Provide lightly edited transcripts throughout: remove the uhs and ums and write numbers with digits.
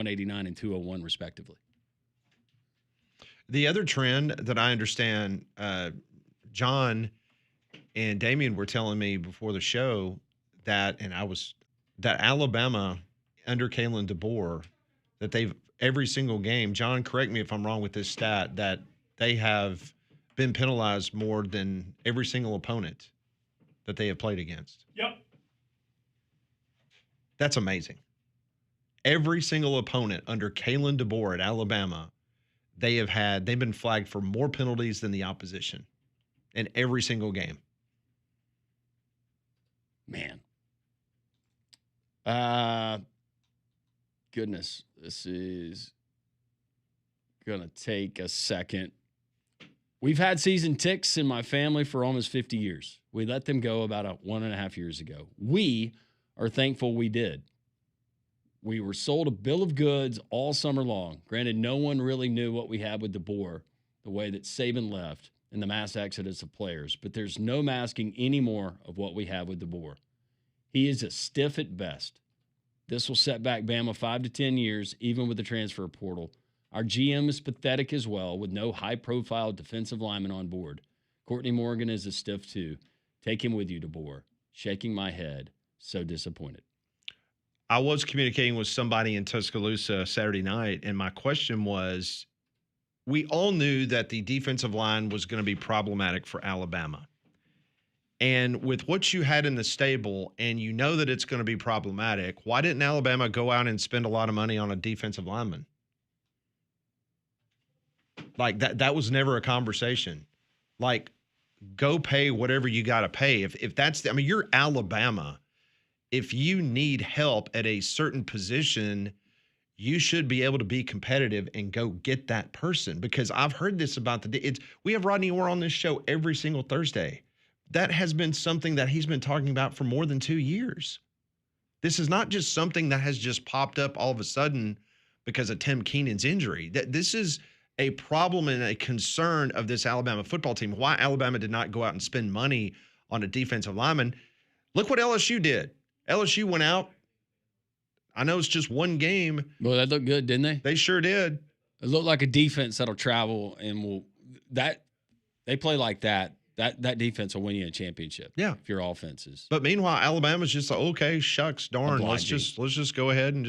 189 and 201, respectively. The other trend that I understand, John and Damian were telling me before the show that Alabama under Kalen DeBoer, that they've every single game, John, correct me if I'm wrong with this stat, that they have been penalized more than every single opponent that they have played against. Yep. That's amazing. Every single opponent under Kalen DeBoer at Alabama, they've been flagged for more penalties than the opposition in every single game. Man. Goodness, this is going to take a second. We've had season ticks in my family for almost 50 years. We let them go about 1.5 years ago. We are thankful we did. We were sold a bill of goods all summer long. Granted, no one really knew what we had with DeBoer, the way that Saban left, and the mass exodus of players. But there's no masking any more of what we have with DeBoer. He is a stiff at best. This will set back Bama 5 to 10 years, even with the transfer portal. Our GM is pathetic as well, with no high-profile defensive lineman on board. Courtney Morgan is a stiff too. Take him with you, DeBoer. Shaking my head. So disappointed. I was communicating with somebody in Tuscaloosa Saturday night, and my question was, we all knew that the defensive line was going to be problematic for Alabama. And with what you had in the stable, and you know that it's going to be problematic, why didn't Alabama go out and spend a lot of money on a defensive lineman? Like, that was never a conversation. Like, go pay whatever you got to pay. If that's, I mean, you're Alabama. If you need help at a certain position, you should be able to be competitive and go get that person. Because I've heard this about we have Rodney Orr on this show every single Thursday. That has been something that he's been talking about for more than 2 years. This is not just something that has just popped up all of a sudden because of Tim Keenan's injury. This is a problem and a concern of this Alabama football team. Why Alabama did not go out and spend money on a defensive lineman. Look what LSU did. LSU went out. I know it's just one game. Well, that looked good, didn't they? They sure did. It looked like a defense that'll travel and they play like that. That defense will win you a championship. Yeah. If your offense is. But meanwhile, Alabama's just like, okay, shucks, darn. Let's just go ahead and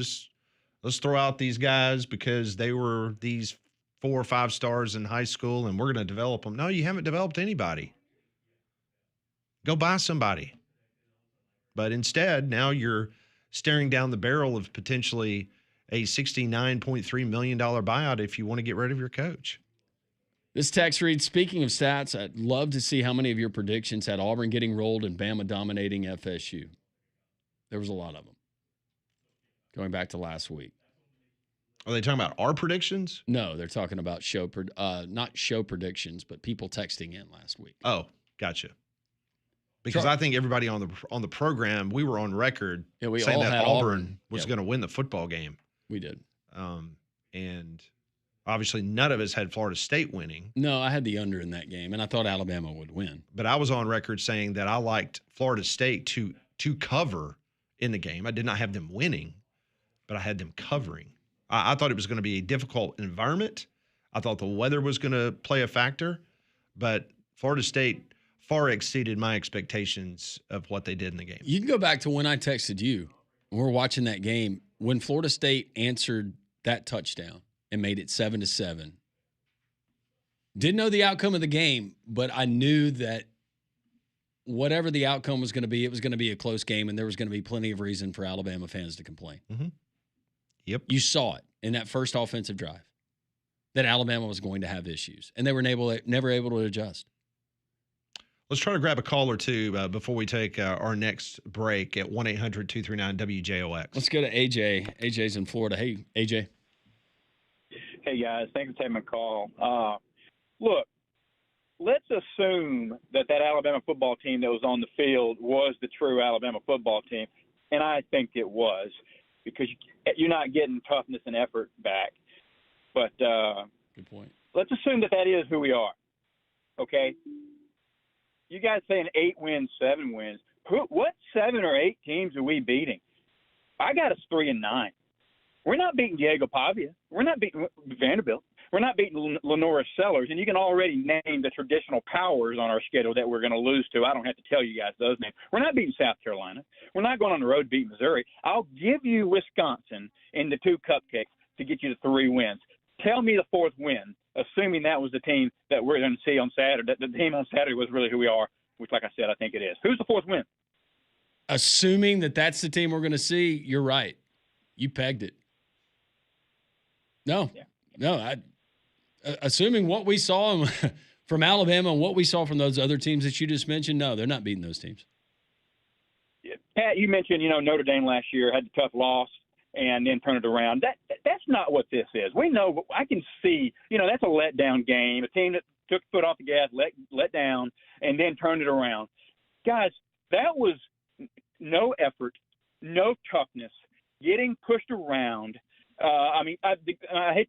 let's throw out these guys because they were these 4 or 5 stars in high school and we're going to develop them. No, you haven't developed anybody. Go buy somebody. But instead, now you're staring down the barrel of potentially a $69.3 million buyout if you want to get rid of your coach. This text reads, speaking of stats, I'd love to see how many of your predictions had Auburn getting rolled and Bama dominating FSU. There was a lot of them. Going back to last week. Are they talking about our predictions? No, they're talking about not show predictions, but people texting in last week. Oh, gotcha. Because I think everybody on the program, we were on record saying that Auburn was going to win the football game. We did. And obviously none of us had Florida State winning. No, I had the under in that game, and I thought Alabama would win. But I was on record saying that I liked Florida State to cover in the game. I did not have them winning, but I had them covering. I thought it was going to be a difficult environment. I thought the weather was going to play a factor, but Florida State far exceeded my expectations of what they did in the game. You can go back to when I texted you. We're watching that game. When Florida State answered that touchdown and made it 7-7. Didn't know the outcome of the game, but I knew that whatever the outcome was going to be, it was going to be a close game, and there was going to be plenty of reason for Alabama fans to complain. Mm-hmm. Yep. You saw it in that first offensive drive that Alabama was going to have issues, and they were never able to adjust. Let's try to grab a call or two before we take our next break at 1-800-239-WJOX. Let's go to AJ. AJ's in Florida. Hey, AJ. Hey, guys. Thanks for taking my call. Look, let's assume that Alabama football team that was on the field was the true Alabama football team, and I think it was because you're not getting toughness and effort back. But good point. Let's assume that is who we are, okay? You guys saying 8 wins, 7 wins. What 7 or 8 teams are we beating? I got us 3-9. We're not beating Diego Pavia. We're not beating Vanderbilt. We're not beating Lenora Sellers. And you can already name the traditional powers on our schedule that we're going to lose to. I don't have to tell you guys those names. We're not beating South Carolina. We're not going on the road to beat Missouri. I'll give you Wisconsin in the 2 cupcakes to get you to 3 wins. Tell me the 4th win, assuming that was the team that we're going to see on Saturday. The team on Saturday was really who we are, which, like I said, I think it is. Who's the 4th win? Assuming that that's the team we're going to see, you're right. You pegged it. No, assuming what we saw from Alabama and what we saw from those other teams that you just mentioned, no, they're not beating those teams. Yeah. Pat, you mentioned, Notre Dame last year had the tough loss and then turn it around. That's not what this is. We know, I can see, that's a letdown game, a team that took foot off the gas, let down, and then turned it around. Guys, that was no effort, no toughness, getting pushed around. I hate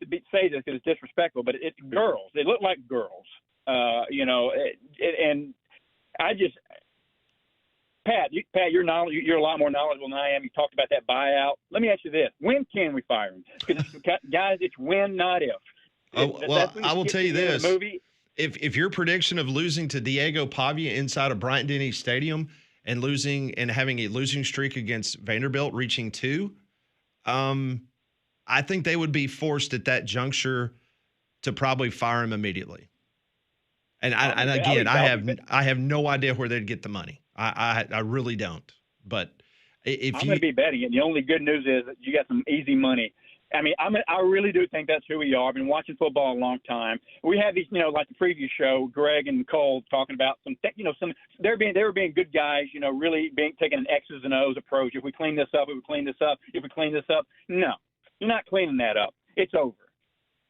to say this because it's disrespectful, but it's girls. They look like girls, and I just – Pat, you're a lot more knowledgeable than I am. You talked about that buyout. Let me ask you this. When can we fire him? Because, guys, it's when, not if. I will tell you this. If your prediction of losing to Diego Pavia inside of Bryant-Denny Stadium and losing and having a losing streak against Vanderbilt reaching 2, I think they would be forced at that juncture to probably fire him immediately. And I have no idea where they'd get the money. I really don't. But if I'm going to be betting it. The only good news is that you got some easy money. I mean, I really do think that's who we are. I've been watching football a long time. We have these, like the previous show, Greg and Cole talking about they were being good guys, really taking an X's and O's approach. If we clean this up, no, you're not cleaning that up. It's over.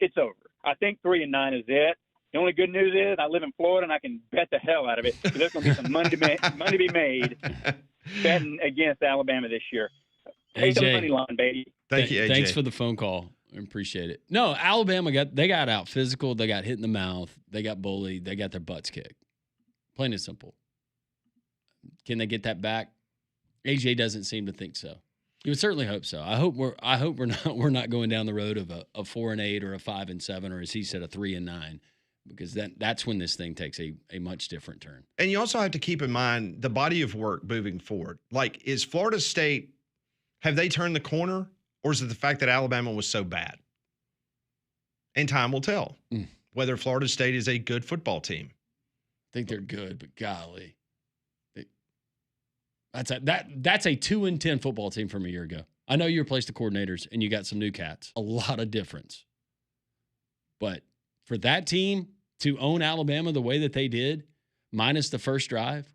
It's over. I think 3-9 is it. The only good news is I live in Florida and I can bet the hell out of it. So there's going to be some money to be made betting against Alabama this year. Take the money line, baby. Thank you, AJ. Thanks for the phone call. I appreciate it. No, Alabama got out physical. They got hit in the mouth. They got bullied. They got their butts kicked. Plain and simple. Can they get that back? AJ doesn't seem to think so. You would certainly hope so. I hope we're not going down the road of a 4-8 or a 5-7 or, as he said, a 3-9, because that's when this thing takes a much different turn. And you also have to keep in mind the body of work moving forward. Like, is Florida State, have they turned the corner, or is it the fact that Alabama was so bad? And time will tell whether Florida State is a good football team. I think they're good, but golly. That's a 2-10 football team from a year ago. I know you replaced the coordinators and you got some new cats. A lot of difference. But for that team to own Alabama the way that they did, minus the first drive,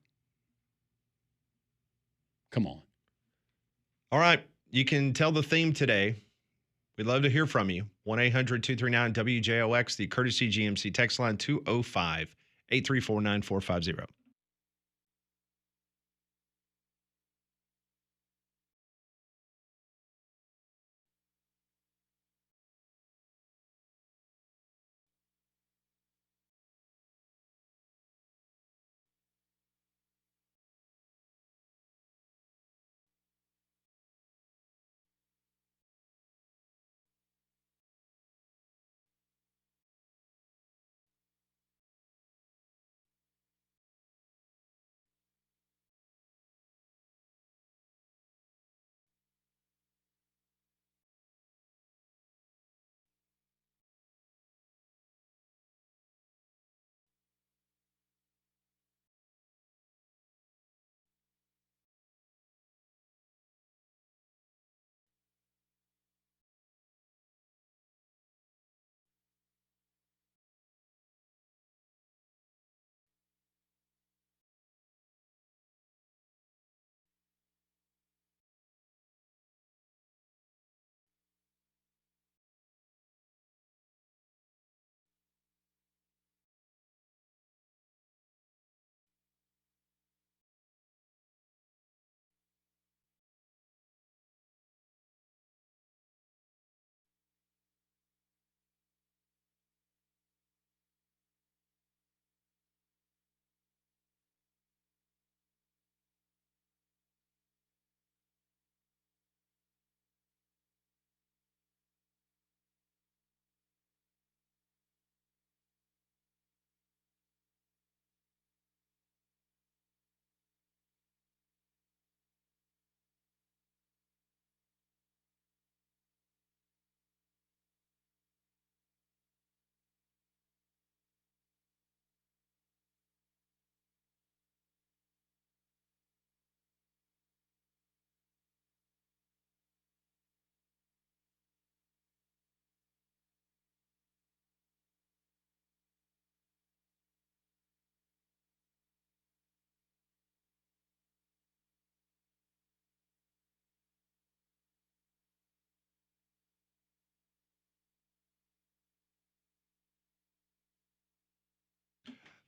come on. All right. You can tell the theme today. We'd love to hear from you. 1-800-239-WJOX, the courtesy GMC text line 205-834-9450.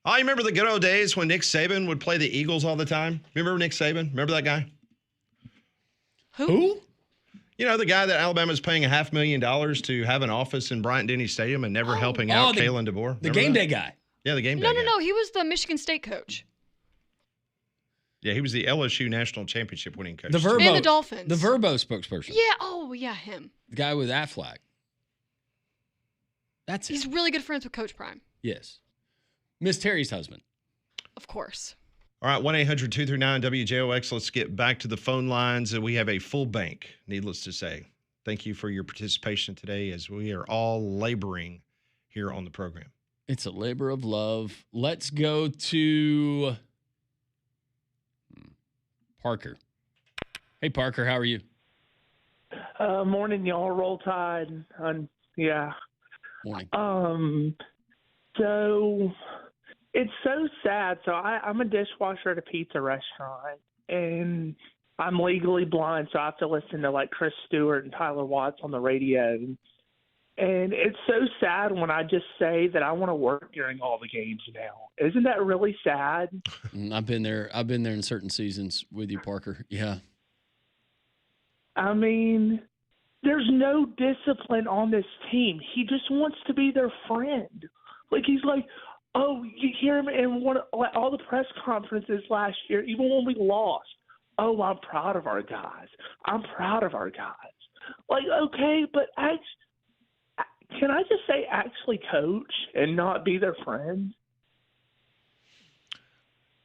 I remember the good old days when Nick Saban would play the Eagles all the time. Remember Nick Saban? Remember that guy? Who? You know, the guy that Alabama's paying $500,000 to have an office in Bryant-Denny Stadium and never helping out Kalen DeBoer. The game day guy. Yeah, the game day guy. No. He was the Michigan State coach. Yeah, he was the LSU national championship winning coach. The Verbo. And the Dolphins. The Verbo spokesperson. Yeah. Oh, yeah, him. The guy with Aflac. That's it. He's really good friends with Coach Prime. Yes. Miss Terry's husband. Of course. All right, 1-800-239-WJOX. Let's get back to the phone lines. We have a full bank, needless to say. Thank you for your participation today as we are all laboring here on the program. It's a labor of love. Let's go to Parker. Hey, Parker, how are you? Morning, y'all. Roll Tide. Yeah. Morning. So it's so sad. So I'm a dishwasher at a pizza restaurant, and I'm legally blind, so I have to listen to like Chris Stewart and Tyler Watts on the radio. And it's so sad when I just say that I want to work during all the games now. Isn't that really sad? I've been there in certain seasons with you, Parker. Yeah. I mean, there's no discipline on this team. He just wants to be their friend. Like, he's like, oh, you hear him in all the press conferences last year, even when we lost. Oh, I'm proud of our guys. I'm proud of our guys. Like, okay, but can I just say actually coach and not be their friend?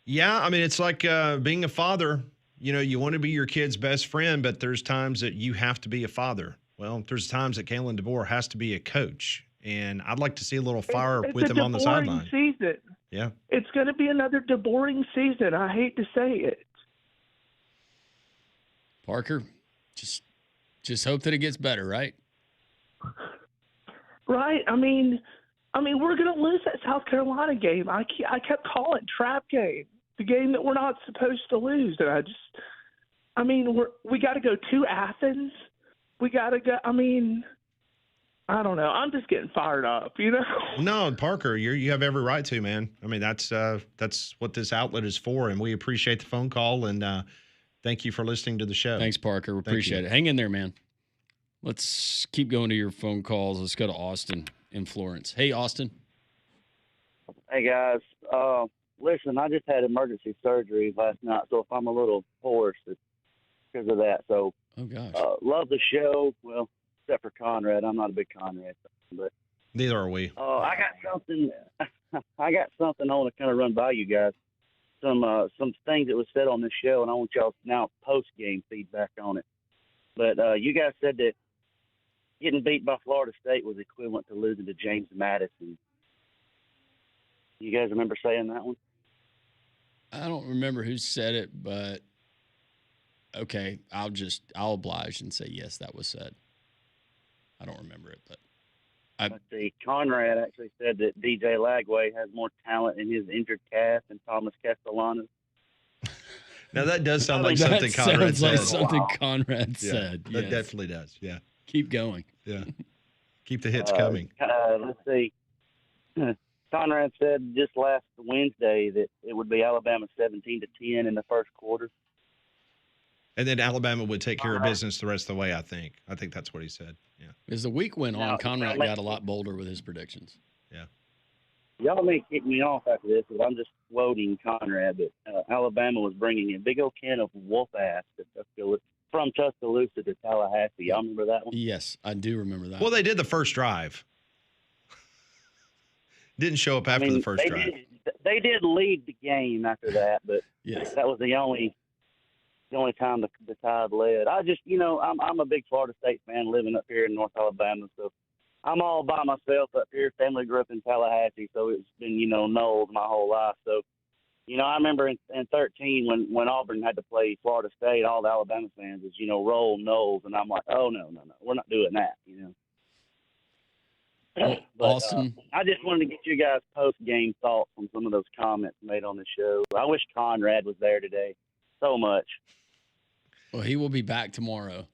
Yeah, I mean, it's like being a father. You know, you want to be your kid's best friend, but there's times that you have to be a father. Well, there's times that Kalen DeBoer has to be a coach. And I'd like to see a little fire with him on the sideline. Season. Yeah. It's going to be another DeBoering season. I hate to say it. Parker, just hope that it gets better, right? Right. I mean, we're going to lose that South Carolina game. I kept calling trap game, the game that we're not supposed to lose. And we got to go to Athens. We got to go. I mean, I don't know. I'm just getting fired up, you know? No, Parker, you have every right to, man. I mean, that's what this outlet is for, and we appreciate the phone call, and thank you for listening to the show. Thanks, Parker. We appreciate it. Hang in there, man. Let's keep going to your phone calls. Let's go to Austin in Florence. Hey, Austin. Hey, guys. Listen, I just had emergency surgery last night, so if I'm a little hoarse, it's because of that. So, oh gosh, love the show. Well, except for Conrad, I'm not a big Conrad fan, but neither are we. I got something. I want to kind of run by you guys. Some things that was said on this show, and I want y'all now post game feedback on it. But you guys said that getting beat by Florida State was equivalent to losing to James Madison. You guys remember saying that one? I don't remember who said it, but okay, I'll oblige and say yes, that was said. I don't remember it, but let's see. Conrad actually said that DJ Lagway has more talent in his injured calf than Thomas Castellanos. Now that does sound like something Conrad said. Like something Conrad said. That definitely does. Yeah. Keep going. Yeah. Keep the hits coming. Let's see. Conrad said just last Wednesday that it would be Alabama 17-10 in the first quarter. And then Alabama would take care of business the rest of the way, I think. I think that's what he said. Yeah. As the week went on, Conrad got a lot bolder with his predictions. Yeah. Y'all may kick me off after this, but I'm just quoting Conrad. But Alabama was bringing a big old can of wolf ass from Tuscaloosa to Tallahassee. Y'all remember that one? Yes, I do remember that. Well, they did the first drive. Didn't show up after the first drive. They did lead the game after that, but yes, that was the only time the Tide led. I just, I'm a big Florida State fan living up here in North Alabama, so I'm all by myself up here. Family grew up in Tallahassee, so it's been, Knowles my whole life. So, I remember in 2013 when Auburn had to play Florida State, all the Alabama fans was, roll Knowles, and I'm like, oh, no, we're not doing that, Well, but, Austin. I just wanted to get you guys post-game thoughts on some of those comments made on the show. I wish Conrad was there today so much. Well, he will be back tomorrow.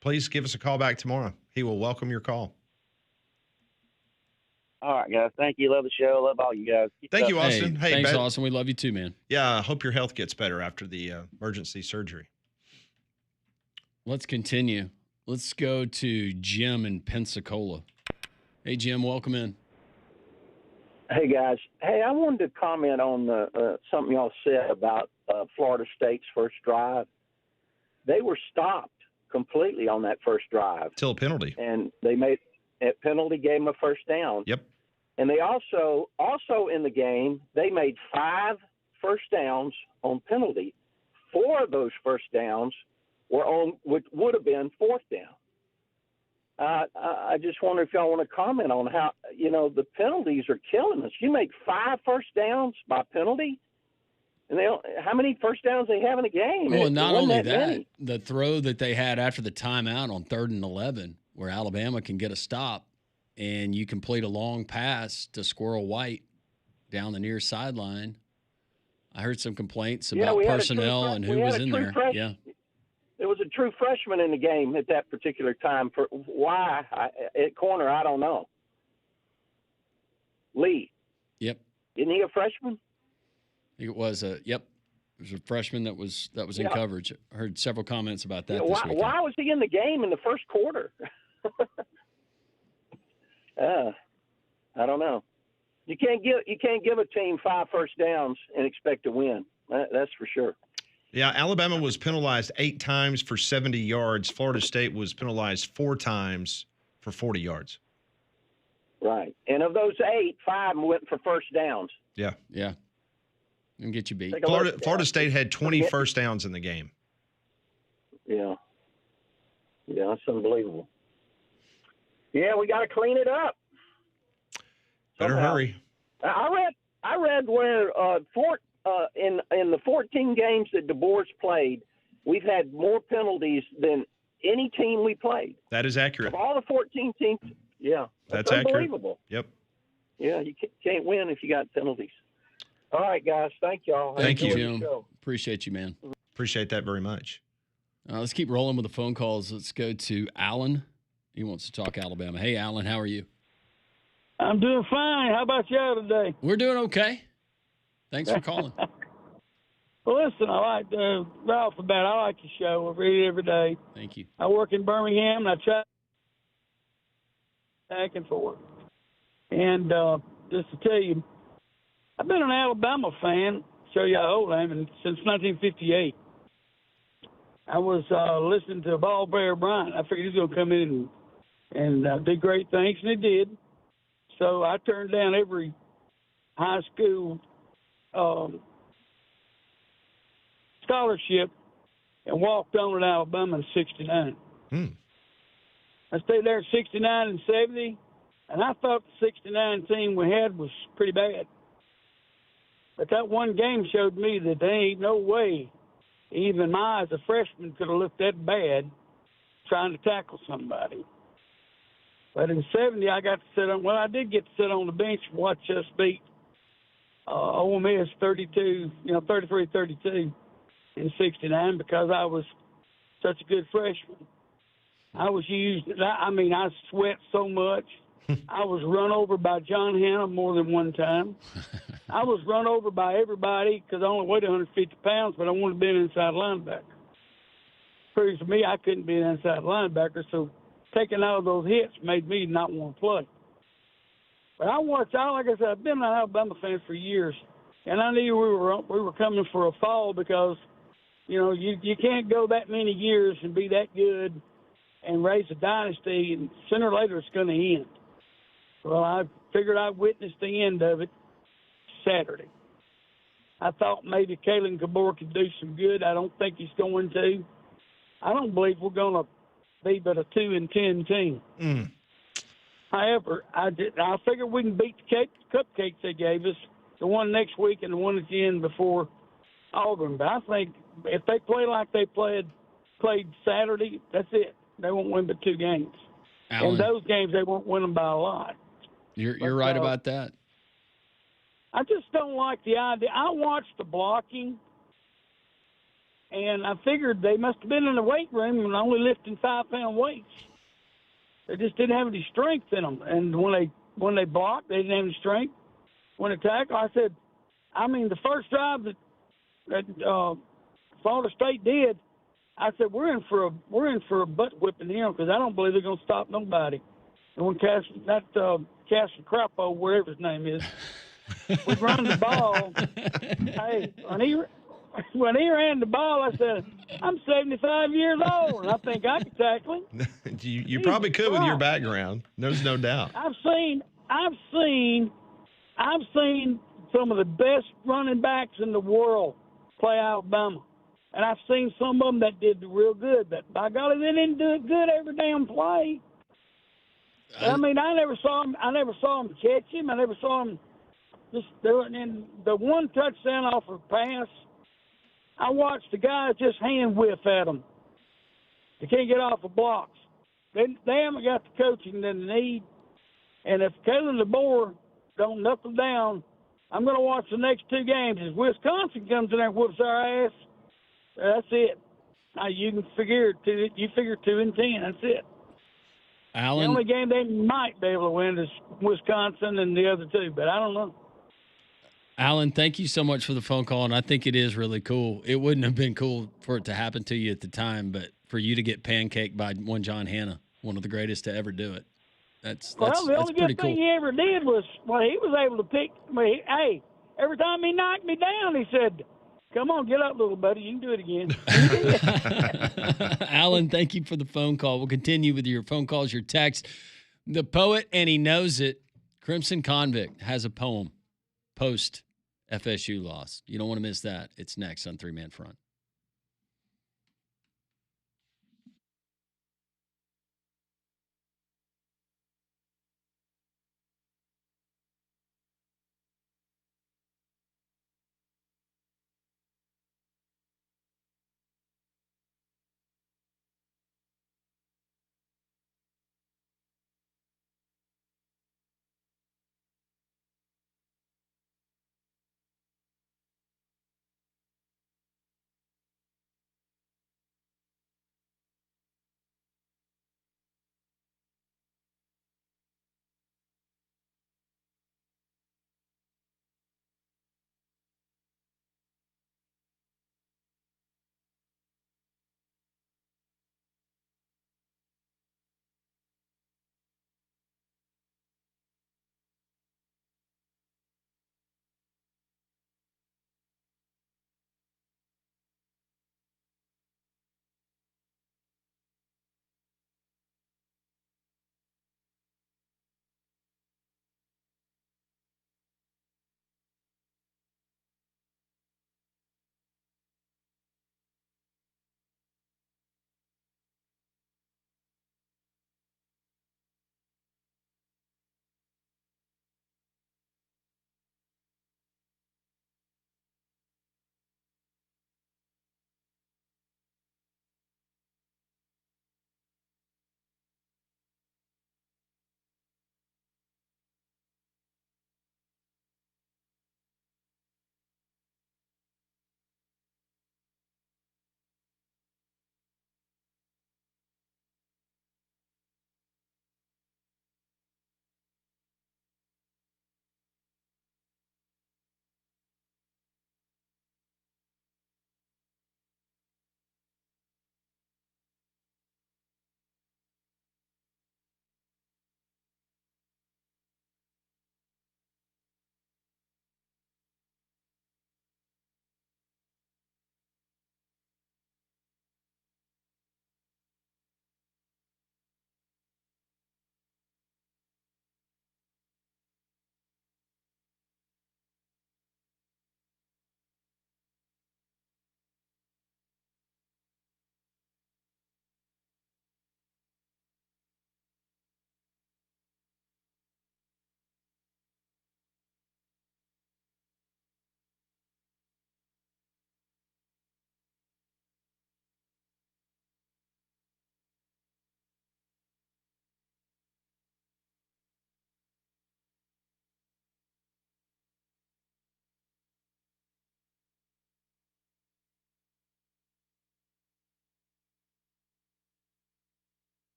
Please give us a call back tomorrow. He will welcome your call. All right, guys. Thank you. Love the show. Love all you guys. Keep it Thank up. you, Austin. Hey, thanks, Austin. We love you too, man. Yeah, I hope your health gets better after the emergency surgery. Let's continue. Let's go to Jim in Pensacola. Hey, Jim, welcome in. Hey, guys. Hey, I wanted to comment on something y'all said about Florida State's first drive. They were stopped completely on that first drive. Till a penalty. And they made a penalty, gave them a first down. Yep. And they also in the game, they made 5 first downs on penalty. 4 of those first downs were on what would have been fourth down. I just wonder if y'all want to comment on how, the penalties are killing us. You make 5 first downs by penalty, and how many first downs they have in a game? Well, not only that, many. the throw that they had after the timeout on 3rd and 11, where Alabama can get a stop, and you complete a long pass to Squirrel White down the near sideline. I heard some complaints about personnel and who was in there. Yeah. There was a true freshman in the game at that particular time. For why at corner, I don't know. Lee. Yep. Isn't he a freshman? I think it was a freshman that was in coverage. I heard several comments about that this weekend. Why was he in the game in the first quarter? I don't know. You can't give a team 5 first downs and expect to win. That's for sure. Yeah, Alabama was penalized 8 times for 70 yards. Florida State was penalized 4 times for 40 yards. Right. And of those 8, 5 went for first downs. Yeah. Yeah. And get you beat. Florida State had 20 first downs in the game. Yeah. Yeah, that's unbelievable. Yeah, we got to clean it up. Better hurry. I read where in the 14 games that DeBoer's played, we've had more penalties than any team we played. That is accurate. Of all the 14 teams, yeah. That's unbelievable. Accurate. Yep. Yeah, you can't win if you got penalties. All right, guys. Thank y'all. Thank you, Jim. Appreciate you, man. Appreciate that very much. Let's keep rolling with the phone calls. Let's go to Alan. He wants to talk Alabama. Hey, Alan, how are you? I'm doing fine. How about y'all today? We're doing okay. Thanks for calling. Well, listen, I like right off the bat, I like your show. I read it every day. Thank you. I work in Birmingham, and I try back and forth. And just to tell you, I've been an Alabama fan, show you how old I am, since 1958. I was listening to Ball Bear Bryant. I figured he was going to come in and do great things, and he did. So I turned down every high school scholarship and walked on at Alabama in 69. I stayed there in 69 and 70, and I thought the 69 team we had was pretty bad. But that one game showed me that there ain't no way even I, as a freshman, could have looked that bad trying to tackle somebody. But in 70, I got to sit on, well, I did get to sit on the bench and watch us beat Ole Miss 33-32 in 69 because I was such a good freshman. I was used, I sweat so much. I was run over by John Hannah more than one time. I was run over by everybody because I only weighed 150 pounds, but I wanted to be an inside linebacker. Proves to me I couldn't be an inside linebacker, so taking all of those hits made me not want to play. But I watched, like I said, I've been an Alabama fan for years, and I knew we were coming for a fall because, you can't go that many years and be that good and raise a dynasty, and sooner or later it's going to end. Well, I figured I'd witness the end of it Saturday. I thought maybe Kalen Gabor could do some good. I don't think he's going to. I don't believe we're going to be but a 2-10 team. However, I figured we can beat the cupcakes they gave us, the one next week and the one at the end before Auburn. But I think if they play like they played Saturday, that's it. They won't win but 2 games. Alan, and those games, they won't win them by a lot. You're right about that. I just don't like the idea. I watched the blocking, and I figured they must have been in the weight room and only lifting 5-pound weights. They just didn't have any strength in them. And when they when they blocked, they didn't have any strength. When they tackle, I said, I mean, the first drive that Florida State did, I said we're in for a butt whipping here because I don't believe they're going to stop nobody. And when Castle Crapo, whatever his name is, we run the ball. Hey, when he ran the ball, I said, I'm 75 years old, and I think I can tackle him. you probably could with your background. There's no doubt. I've seen some of the best running backs in the world play Alabama, and I've seen some of them that did real good. But by golly, they didn't do it good every damn play. I mean, I never saw him catch him. I never saw him just do it. And the one touchdown off a pass, I watched the guys just hand whiff at them. They can't get off the blocks. They haven't got the coaching that they need. And if Kalen DeBoer don't knuckle down, I'm going to watch the next two games. If Wisconsin comes in there and whoops our ass, that's it. Now you can figure 2-10. That's it. Alan, The only game they might be able to win is Wisconsin and the other two, but I don't know. Alan, thank you so much for the phone call, and I think it is really cool. It wouldn't have been cool for it to happen to you at the time, but for you to get pancaked by one John Hannah, one of the greatest to ever do it, that's the only pretty good cool. thing he ever did was he was able to pick me. Hey, every time he knocked me down, he said, "Come on, get up, little buddy. You can do it again." Alan, thank you for the phone call. We'll continue with your phone calls, your text. The poet, and he knows it, Crimson Convict, has a poem post FSU loss. You don't want to miss that. It's next on Three Man Front.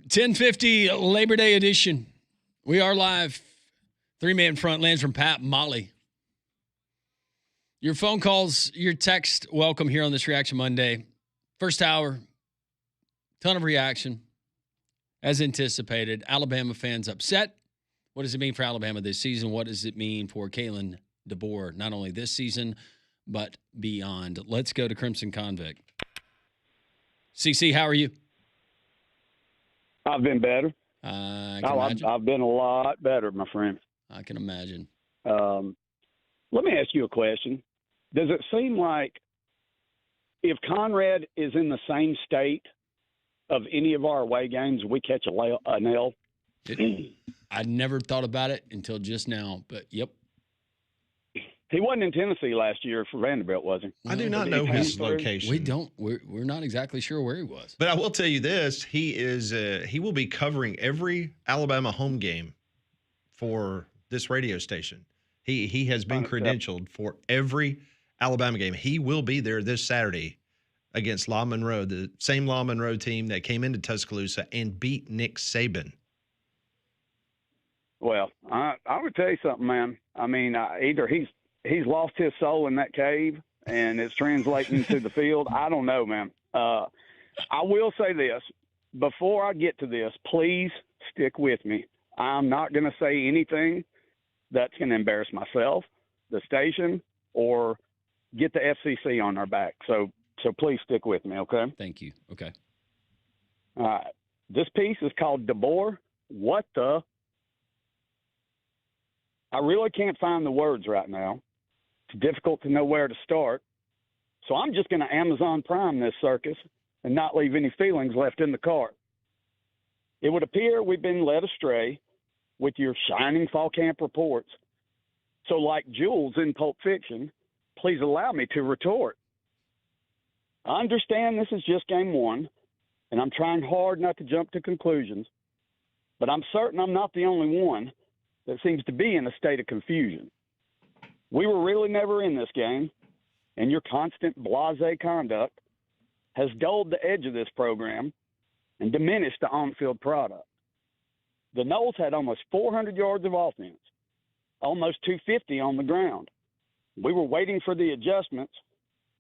10:50 Labor Day edition. We are live. 3-man front lands from Pat Molly. Your phone calls, your text, welcome here on this Reaction Monday. First hour, ton of reaction. As anticipated, Alabama fans upset. What does it mean for Alabama this season? What does it mean for Kalen DeBoer, not only this season, but beyond? Let's go to Crimson Convict. CC, how are you? I've been better. I've been a lot better, my friend. I can imagine. Let me ask you a question. Does it seem like if Conrad is in the same state of any of our away games, we catch an L? I never thought about it until just now, but yep. He wasn't in Tennessee last year for Vanderbilt, was he? I do not know his location. We don't. We're not exactly sure where he was. But I will tell you this: he will be covering every Alabama home game for this radio station. He has been credentialed for every Alabama game. He will be there this Saturday against La Monroe, the same La Monroe team that came into Tuscaloosa and beat Nick Saban. Well, I would tell you something, man. I mean, either he's lost his soul in that cave and it's translating to the field. I don't know, man. I will say this. Before I get to this, please stick with me. I'm not going to say anything that's going to embarrass myself, the station, or get the FCC on our back. So please stick with me, okay? Thank you. Okay. All right. This piece is called DeBoer. What the? I really can't find the words right now. It's difficult to know where to start. So I'm just going to Amazon Prime this circus and not leave any feelings left in the cart. It would appear we've been led astray with your shining fall camp reports. So like Jules in Pulp Fiction, please allow me to retort. I understand this is just game one, and I'm trying hard not to jump to conclusions, but I'm certain I'm not the only one that seems to be in a state of confusion. We were really never in this game, and your constant blasé conduct has dulled the edge of this program and diminished the on-field product. The Noles had almost 400 yards of offense, almost 250 on the ground. We were waiting for the adjustments,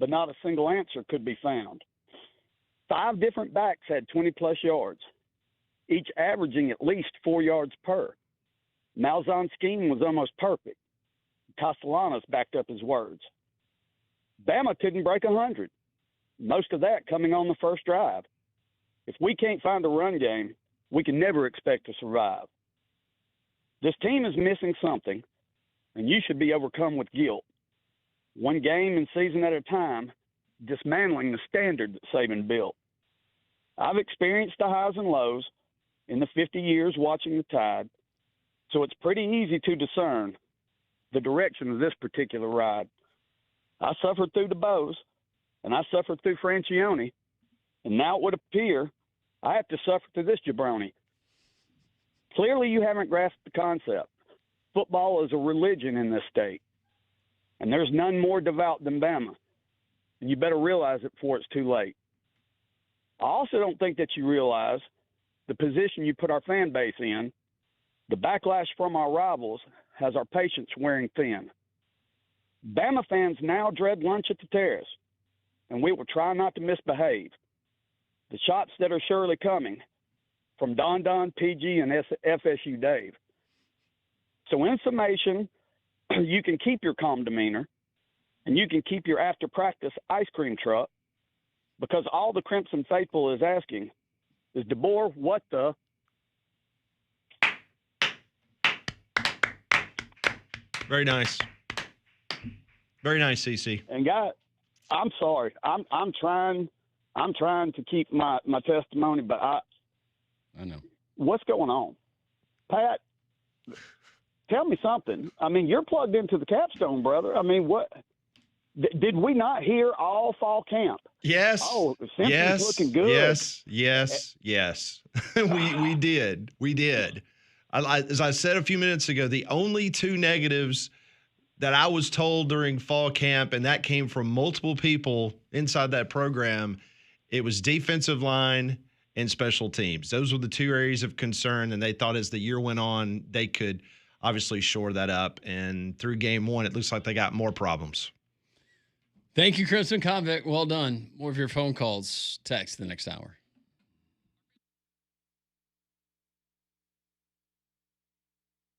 but not a single answer could be found. 5 different backs had 20-plus yards, each averaging at least 4 yards per. Malzahn's scheme was almost perfect. Castellanos backed up his words. Bama couldn't break 100, most of that coming on the first drive. If we can't find a run game, we can never expect to survive. This team is missing something, and you should be overcome with guilt. One game and season at a time, dismantling the standard that Saban built. I've experienced the highs and lows in the 50 years watching the Tide, so it's pretty easy to discern the direction of this particular ride. I suffered through the Bows, and I suffered through Francione, and now it would appear I have to suffer through this jabroni. Clearly you haven't grasped the concept. Football is a religion in this state, and there's none more devout than Bama, and you better realize it before it's too late. I also don't think that you realize the position you put our fan base in. The backlash from our rivals has our patience wearing thin. Bama fans now dread lunch at the Terrace, and we will try not to misbehave. The shots that are surely coming from Don, PG, and FSU Dave. So in summation, you can keep your calm demeanor, and you can keep your after-practice ice cream truck, because all the Crimson Faithful is asking is, DeBoer, what the? Very nice. Very nice, CC. And guys, I'm sorry. I'm trying to keep my testimony, but I know. What's going on? Pat, tell me something. I mean, you're plugged into the capstone, brother. I mean, what did we not hear all fall camp? Yes. Oh, Simpson's looking good. Yes. we did. As I said a few minutes ago, the only 2 negatives that I was told during fall camp, and that came from multiple people inside that program, it was defensive line and special teams. Those were the two areas of concern, and they thought as the year went on, they could obviously shore that up. And through game one, it looks like they got more problems. Thank you, Crimson Convict. Well done. More of your phone calls, text the next hour.